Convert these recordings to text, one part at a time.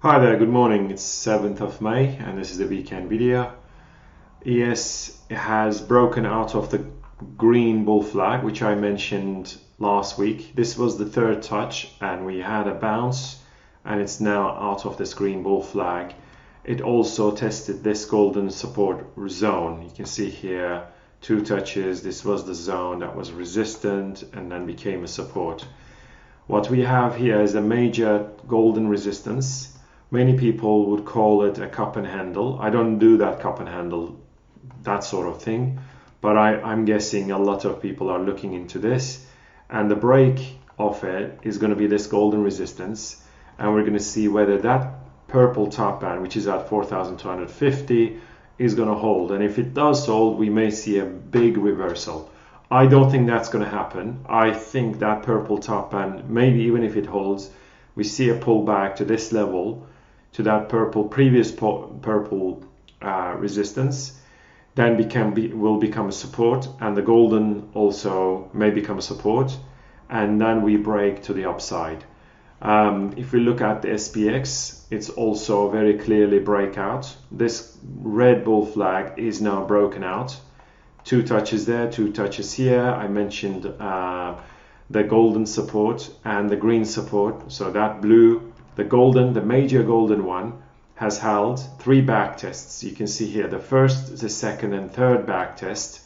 Hi there, good morning. It's 7th of May and this is the weekend video. ES has broken out of the green bull flag, which I mentioned last week. This was the third touch and we had a bounce and it's now out of this green bull flag. It also tested this golden support zone. You can see here 2 touches. This was the zone that was resistant and then became a support. What we have here is a major golden resistance. Many people would call it a cup and handle. I don't do that cup and handle, that sort of thing, but I'm guessing a lot of people are looking into this. And the break of it is going to be this golden resistance, and we're going to see whether that purple top band, which is at 4,250, is going to hold. And if it does hold, we may see a big reversal. I don't think that's going to happen. I think that purple top band, maybe even if it holds, we see a pullback to this level, to that previous purple resistance, then will become a support, and the golden also may become a support, and then we break to the upside. If we look at the SPX, it's also very clearly breakout. This red bull flag is now broken out. 2 touches there, 2 touches here. I mentioned the golden support and the green support. So that blue, the major golden one, has held 3 back tests. You can see here the first, the second and third back test.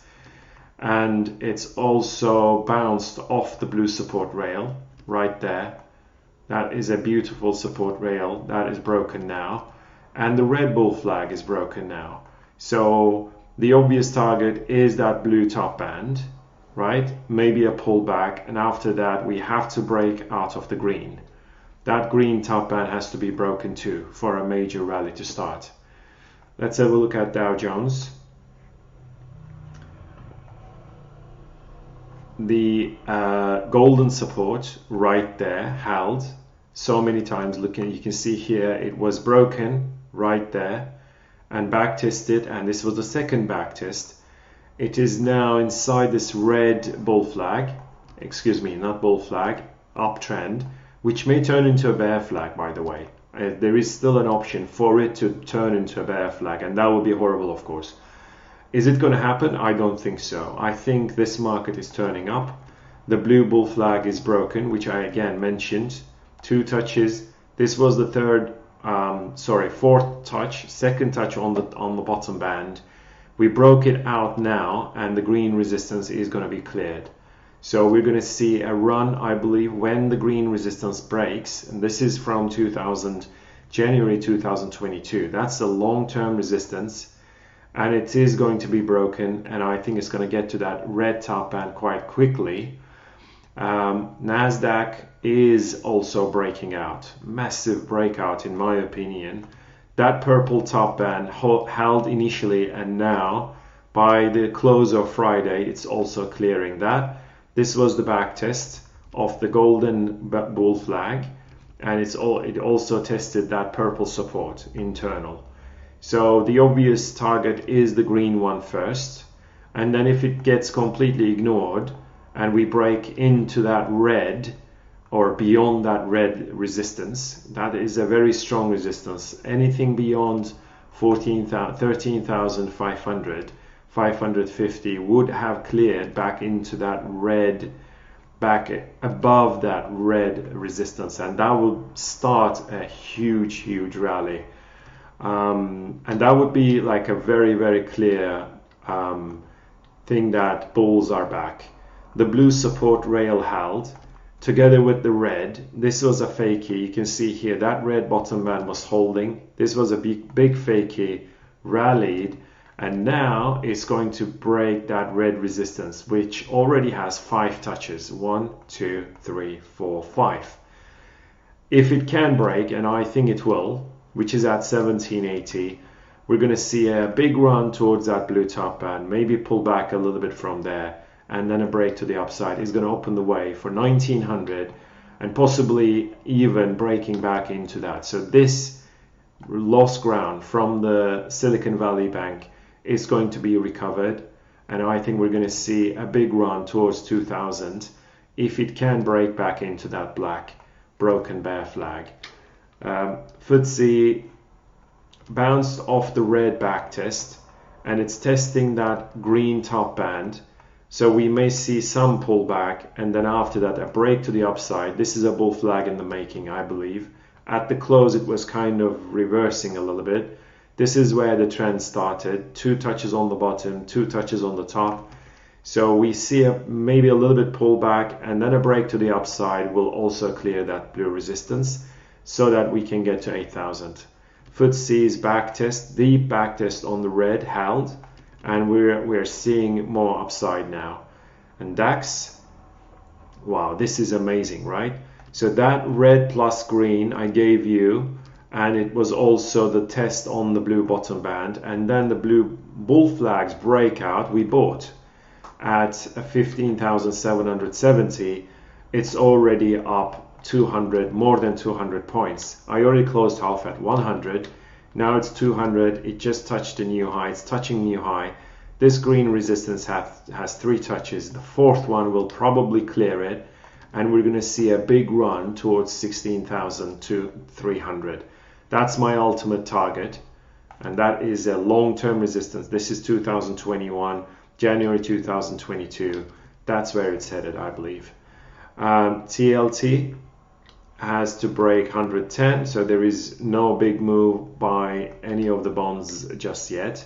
And it's also bounced off the blue support rail right there. That is a beautiful support rail that is broken now. And the red bull flag is broken now. So the obvious target is that blue top band, right? Maybe a pullback, and after that we have to break out of the green. That green top band has to be broken too for a major rally to start. Let's have a look at Dow Jones. The golden support right there held so many times. You can see here it was broken right there and back tested, and this was the second back test. It is now inside this red bull flag, not bull flag, uptrend, which may turn into a bear flag, by the way. There is still an option for it to turn into a bear flag, and that would be horrible, of course. Is it going to happen? I don't think so. I think this market is turning up. The blue bull flag is broken, which I again mentioned. 2 touches. This was the fourth touch, second touch on the bottom band. We broke it out now, and the green resistance is going to be cleared. So we're going to see a run, I believe, when the green resistance breaks, and this is from January 2022. That's the long-term resistance, and it is going to be broken, and I think it's going to get to that red top band quite quickly. NASDAQ is also breaking out. Massive breakout, in my opinion. That purple top band held initially, and now by the close of Friday it's also clearing that. This was the back test of the golden bull flag, and it also tested that purple support internal. So the obvious target is the green one first, and then if it gets completely ignored and we break into that red or beyond that red resistance, that is a very strong resistance. Anything beyond 13,500, 550 would have cleared back into that red, back above that red resistance, and that would start a huge rally. And that would be like a very clear thing that bulls are back. The blue support rail held together with the red. This was a fakie. You can see here that red bottom band was holding. This was a big fakie, rallied, and now it's going to break that red resistance, which already has 5 touches. 1, 2, 3, 4, 5. If it can break, and I think it will, which is at 1780, we're going to see a big run towards that blue top band, maybe pull back a little bit from there, and then a break to the upside is going to open the way for 1900, and possibly even breaking back into that. So this lost ground from the Silicon Valley Bank is going to be recovered, and I think we're going to see a big run towards 2000 if it can break back into that black broken bear flag. FTSE bounced off the red back test, and it's testing that green top band. So we may see some pullback, and then after that a break to the upside. This is a bull flag in the making, I believe. At the close it was kind of reversing a little bit. This is where the trend started. 2 touches on the bottom, 2 touches on the top. So we see maybe a little bit pullback, and then a break to the upside will also clear that blue resistance so that we can get to 8,000. FTSE's back test, the back test on the red held, and we're seeing more upside now. And DAX, wow, this is amazing, right? So that red plus green I gave you, and it was also the test on the blue bottom band, and then the blue bull flags breakout we bought at 15,770. It's already up 200, more than 200 points. I already closed half at 100. Now it's 200. It just touched a new high. It's touching new high. This green resistance has 3 touches. The 4th one will probably clear it, and we're going to see a big run towards 16,300. That's my ultimate target, and that is a long-term resistance. This is 2021, January 2022. That's where it's headed, I believe. TLT has to break 110, so there is no big move by any of the bonds just yet.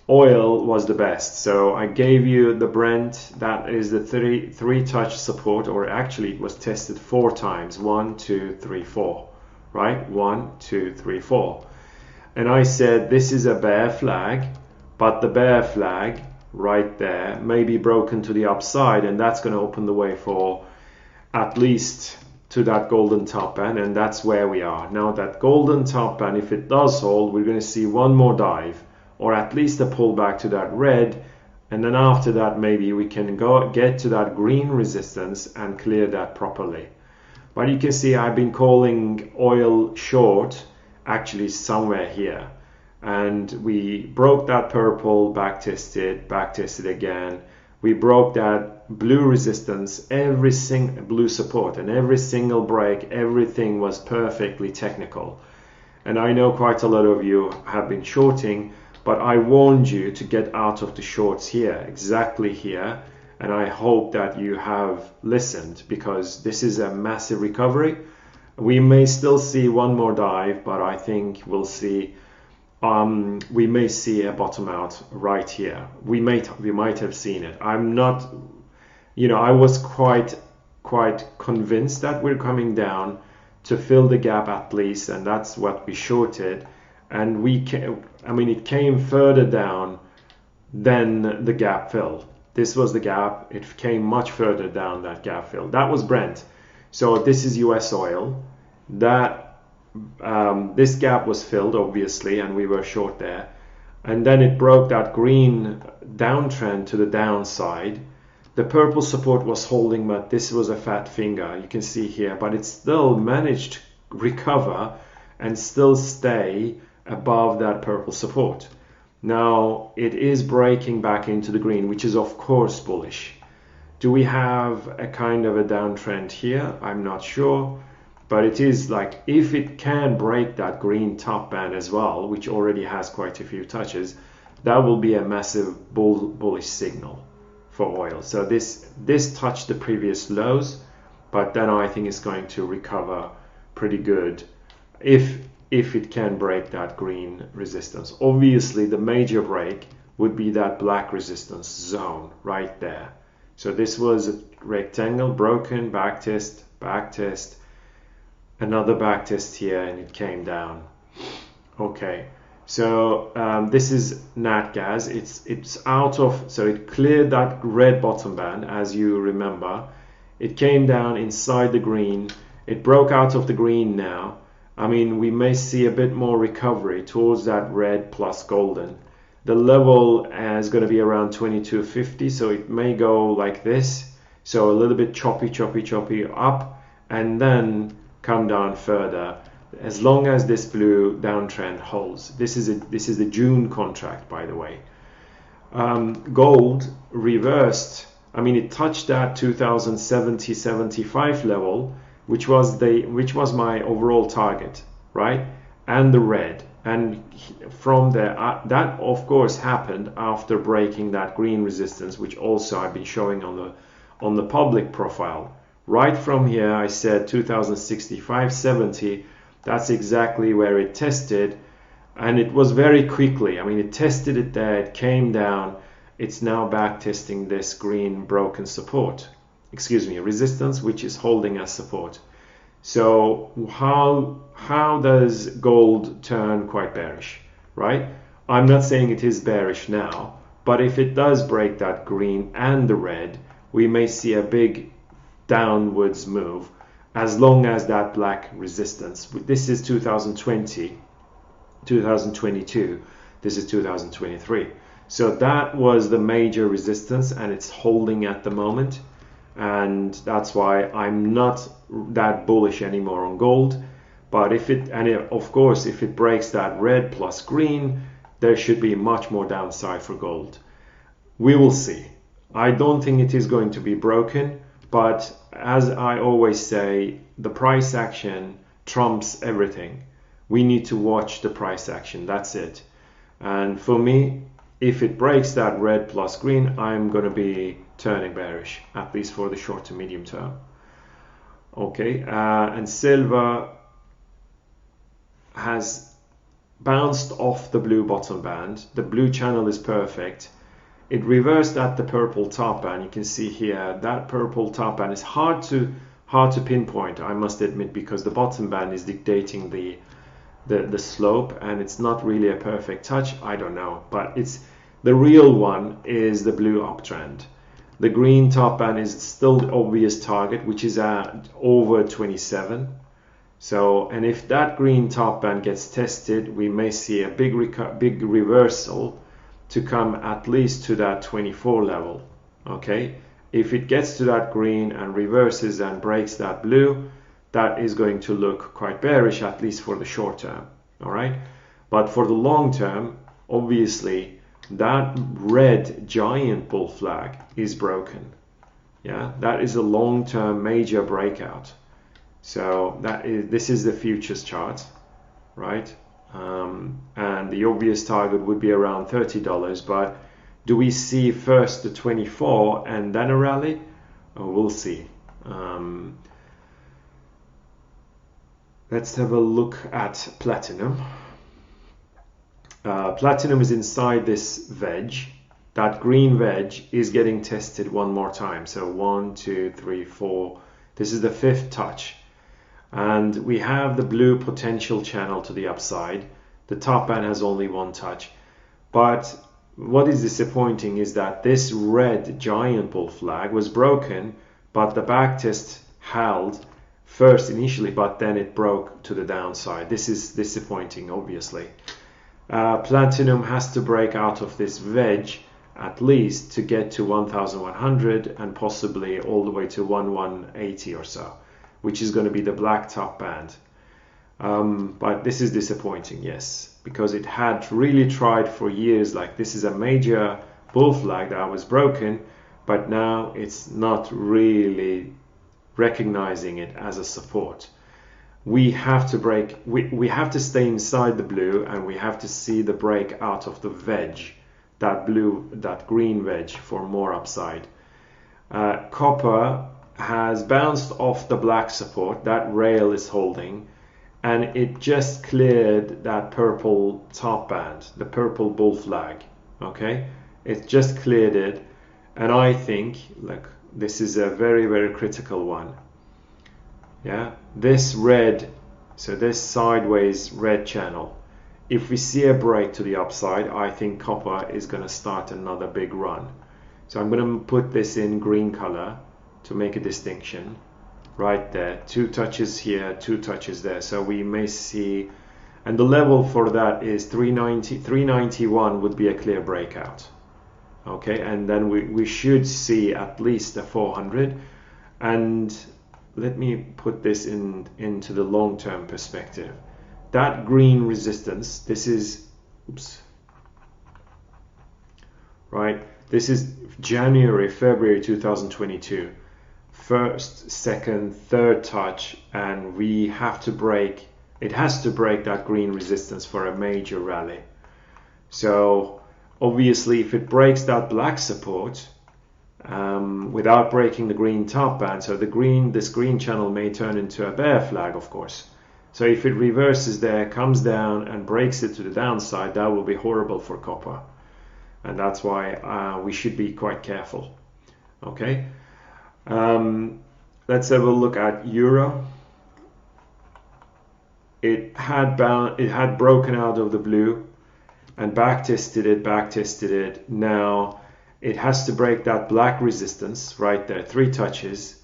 Oil was the best, so I gave you the Brent. That is the three touch support, or actually it was tested 4 times. 1, 2, 3, 4, right? 1, 2, 3, 4. And I said this is a bear flag, but the bear flag right there may be broken to the upside, and that's going to open the way for at least to that golden top band, and that's where we are now. That golden top band, if it does hold, we're going to see one more dive, or at least a pullback to that red, and then after that maybe we can get to that green resistance and clear that properly. But you can see I've been calling oil short actually somewhere here, and we broke that purple, back tested again. We broke that blue resistance, every single blue support, and every single break, everything was perfectly technical. And I know quite a lot of you have been shorting, but I warned you to get out of the shorts here, exactly here, and I hope that you have listened, because this is a massive recovery. We may still see one more dive, but I think we'll see we may see a bottom out right here. We might have seen it. I'm not, I was quite convinced that we're coming down to fill the gap at least, and that's what we shorted. And it came further down than the gap fill. This was the gap. It came much further down, that gap fill. That was Brent. So this is US oil. This gap was filled, obviously, and we were short there. And then it broke that green downtrend to the downside. The purple support was holding, but this was a fat finger, you can see here. But it still managed to recover and still stay above that purple support. Now it is breaking back into the green, which is of course bullish. Do we have a kind of a downtrend here? I'm not sure. But it is like, if it can break that green top band as well, which already has quite a few touches, that will be a massive bullish signal for oil. So this touched the previous lows, but then I think it's going to recover pretty good if it can break that green resistance. Obviously, the major break would be that black resistance zone right there. So this was a rectangle, broken, back test, another back test here, and it came down. Okay, so this is natgas. It's out of, so it cleared that red bottom band, as you remember. It came down inside the green. It broke out of the green now. We may see a bit more recovery towards that red plus golden. The level is going to be around 2250, so it may go like this. So a little bit choppy up, and then come down further, as long as this blue downtrend holds. This is the June contract, by the way. Gold reversed. It touched that 2070-75 level, which was my overall target. right? And the red. And from there, that of course happened after breaking that green resistance, which also I've been showing on the public profile. Right from here, I said 2065.70. That's exactly where it tested, and it was very quickly. I mean, it tested it there, it came down. It's now back testing this green broken support, excuse me, resistance, which is holding as support. So how does gold turn quite bearish, right? I'm not saying it is bearish now, but if it does break that green and the red, we may see a big downwards move, as long as that black resistance. This is 2020, 2022, this is 2023. So that was the major resistance, and it's holding at the moment. And that's why I'm not that bullish anymore on gold. But of course, if it breaks that red plus green, there should be much more downside for gold. We will see. I don't think it is going to be broken, but as I always say, the price action trumps everything. We need to watch the price action, that's it. And for me, if it breaks that red plus green, I'm going to be turning bearish, at least for the short to medium term. Okay, and silver has bounced off the blue bottom band. The blue channel is perfect. It reversed at the purple top band. You can see here that purple top band is hard to pinpoint, I must admit, because the bottom band is dictating the slope, and it's not really a perfect touch. I don't know, but it's the real one is the blue uptrend. The green top band is still the obvious target, which is at over 27. So, and if that green top band gets tested, we may see a big reversal to come at least to that 24 level. Okay, if it gets to that green and reverses and breaks that blue, that is going to look quite bearish, at least for the short term. All right, but for the long term, obviously that red giant bull flag is broken. Yeah, that is a long-term major breakout. So this is the futures chart, right? And the obvious target would be around $30, but do we see first the 24 and then a rally? We'll see. Let's have a look at platinum. Platinum is inside this wedge. That green wedge is getting tested one more time. So 1, 2, 3, 4. This is the fifth touch. And we have the blue potential channel to the upside. The top band has only one touch. But what is disappointing is that this red giant bull flag was broken, but the backtest held first initially, but then it broke to the downside. This is disappointing, obviously. Platinum has to break out of this wedge at least to get to 1100 and possibly all the way to 1180 or so, which is going to be the black top band. But this is disappointing, yes, because it had really tried for years. Like, this is a major bull flag that was broken, but now it's not really recognizing it as a support. We have to break, we have to stay inside the blue, and we have to see the break out of the wedge, that green wedge, for more upside. Copper has bounced off the black support, that rail is holding, and it just cleared that purple top band, the purple bull flag. Okay, it just cleared it, and I think, look, this is a very, very critical one. Yeah, this red, so this sideways red channel, if we see a break to the upside, I think copper is going to start another big run. So I'm going to put this in green color to make a distinction. Right there, 2 touches here, 2 touches there. So we may see, and the level for that is 390, 391 would be a clear breakout. Okay, and then we should see at least a 400. And let me put this into the long-term perspective. That green resistance, this is, oops, right? This is January, February 2022. First, second, third touch, and we have to break It has to break that green resistance for a major rally. So obviously if it breaks that black support without breaking the green top band, so this green channel may turn into a bear flag, of course. So if it reverses there, comes down and breaks it to the downside, that will be horrible for copper. And that's why we should be quite careful. Okay, let's have a look at euro. It had broken out of the blue and back tested it. Now it has to break that black resistance right there, 3 touches.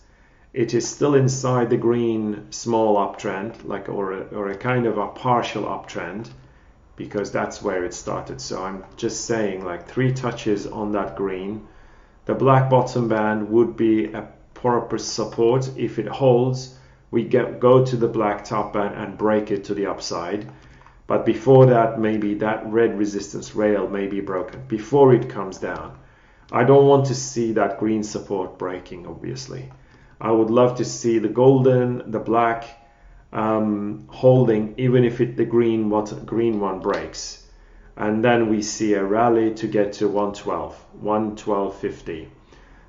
It is still inside the green small uptrend, like or a kind of a partial uptrend, because that's where it started. So I'm just saying, like 3 touches on that green. The black bottom band would be a proper support. If it holds, we go to the black top band and break it to the upside. But before that, maybe that red resistance rail may be broken before it comes down. I don't want to see that green support breaking, obviously. I would love to see the golden, the black holding, even if the green one breaks. And then we see a rally to get to 112.50.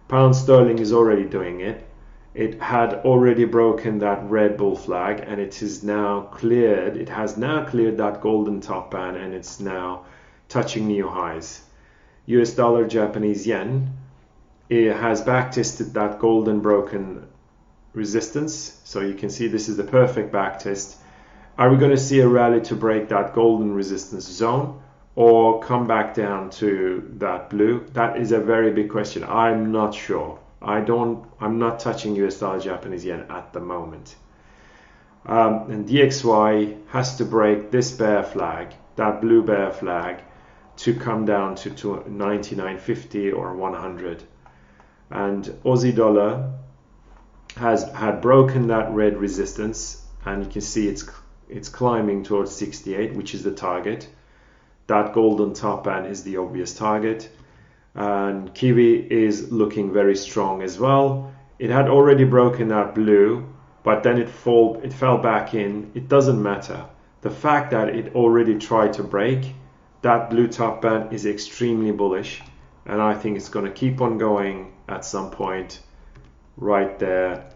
Pound sterling is already doing it. It had already broken that red bull flag, and it is now cleared. It has now cleared that golden top band, and it's now touching new highs. US dollar, Japanese yen, it has back tested that golden broken resistance. So you can see this is the perfect back test. Are we going to see a rally to break that golden resistance zone or come back down to that blue? That is a very big question. I'm not sure. I'm not touching US dollar, Japanese yen at the moment. And DXY has to break this bear flag, that blue bear flag, to come down to 99.50 or 100. And Aussie dollar had broken that red resistance, and you can see it's climbing towards 68, which is the target. That golden top band is the obvious target. And Kiwi is looking very strong as well. It had already broken that blue, but then it fell back in. It doesn't matter. The fact that it already tried to break that blue top band is extremely bullish, and I think it's going to keep on going at some point right there.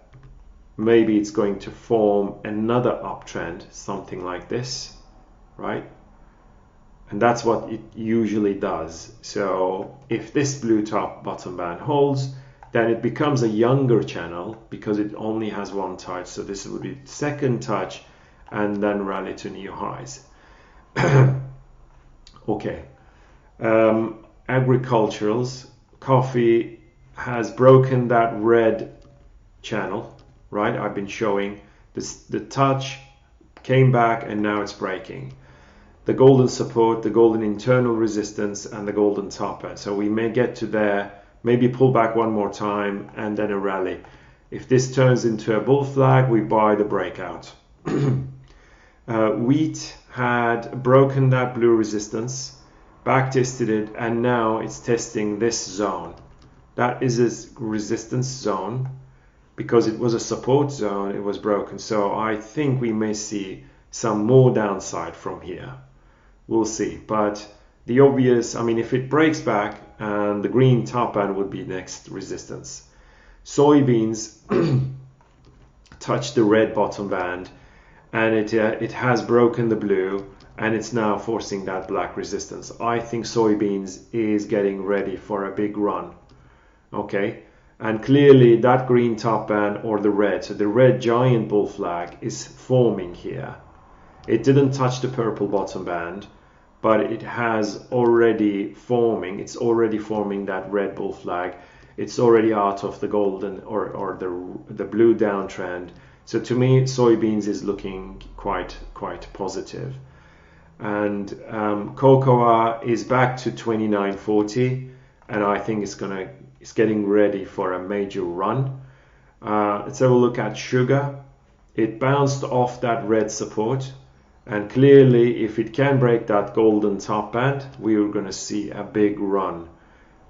Maybe it's going to form another uptrend, something like this, right? And that's what it usually does. So if this blue top bottom band holds, then it becomes a younger channel because it only has 1 touch. So this would be second touch and then rally to new highs. Okay. Agriculturals, coffee has broken that red channel, right? I've been showing this, the touch came back and now it's breaking. The golden support, the golden internal resistance, and the golden top band. So we may get to there, maybe pull back 1 more time and then a rally. If this turns into a bull flag, we buy the breakout. Wheat had broken that blue resistance, back tested it, and now it's testing this zone. That is a resistance zone because it was a support zone, it was broken. So I think we may see some more downside from here. We'll see, but the obvious, I mean, if it breaks back, and the green top band would be next resistance. Soybeans touched the red bottom band, and it has broken the blue, and it's now forcing that black resistance. I think soybeans is getting ready for a big run. Okay, and clearly that green top band or the red, so the red giant bull flag is forming here. It didn't touch the purple bottom band, but it has already forming. It's already forming that red bull flag. It's already out of the golden or the blue downtrend. So to me, soybeans is looking quite positive. And cocoa is back to 29.40, and I think it's getting ready for a major run. Let's have a look at sugar. It bounced off that red support. And clearly, if it can break that golden top band, we are going to see a big run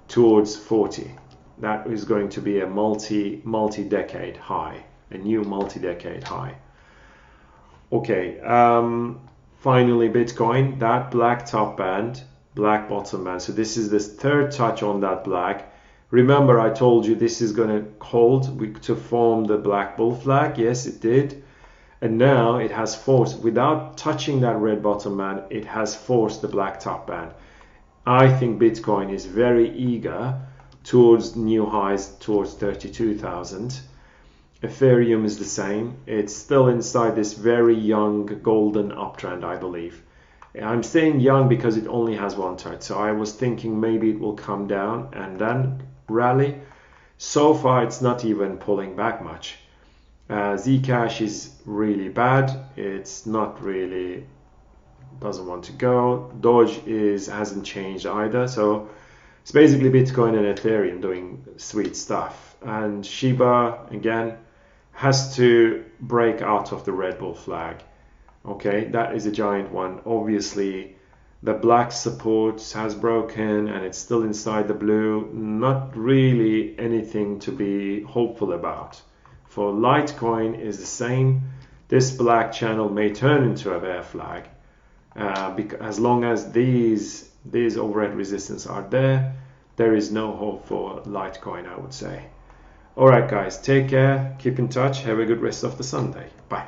towards 40. That is going to be a multi-decade high, a new multi-decade high. Okay, finally Bitcoin, that black top band, black bottom band. So this is the third touch on that black. Remember I told you this is going to hold to form the black bull flag. Yes, it did. And now it has forced, without touching that red bottom band, it has forced the black top band. I think Bitcoin is very eager towards new highs, towards 32,000. Ethereum is the same. It's still inside this very young golden uptrend, I believe. I'm saying young because it only has one touch. So I was thinking maybe it will come down and then rally. So far, it's not even pulling back much. Zcash is really bad. It's not really, doesn't want to go. Doge hasn't changed either. So it's basically Bitcoin and Ethereum doing sweet stuff. And Shiba, again, has to break out of the Red Bull flag. Okay, that is a giant one. Obviously, the black support has broken and it's still inside the blue. Not really anything to be hopeful about. For Litecoin is the same. This black channel may turn into a bear flag. Because as long as these overhead resistance are there, there is no hope for Litecoin, I would say. Alright guys, take care, keep in touch, have a good rest of the Sunday. Bye.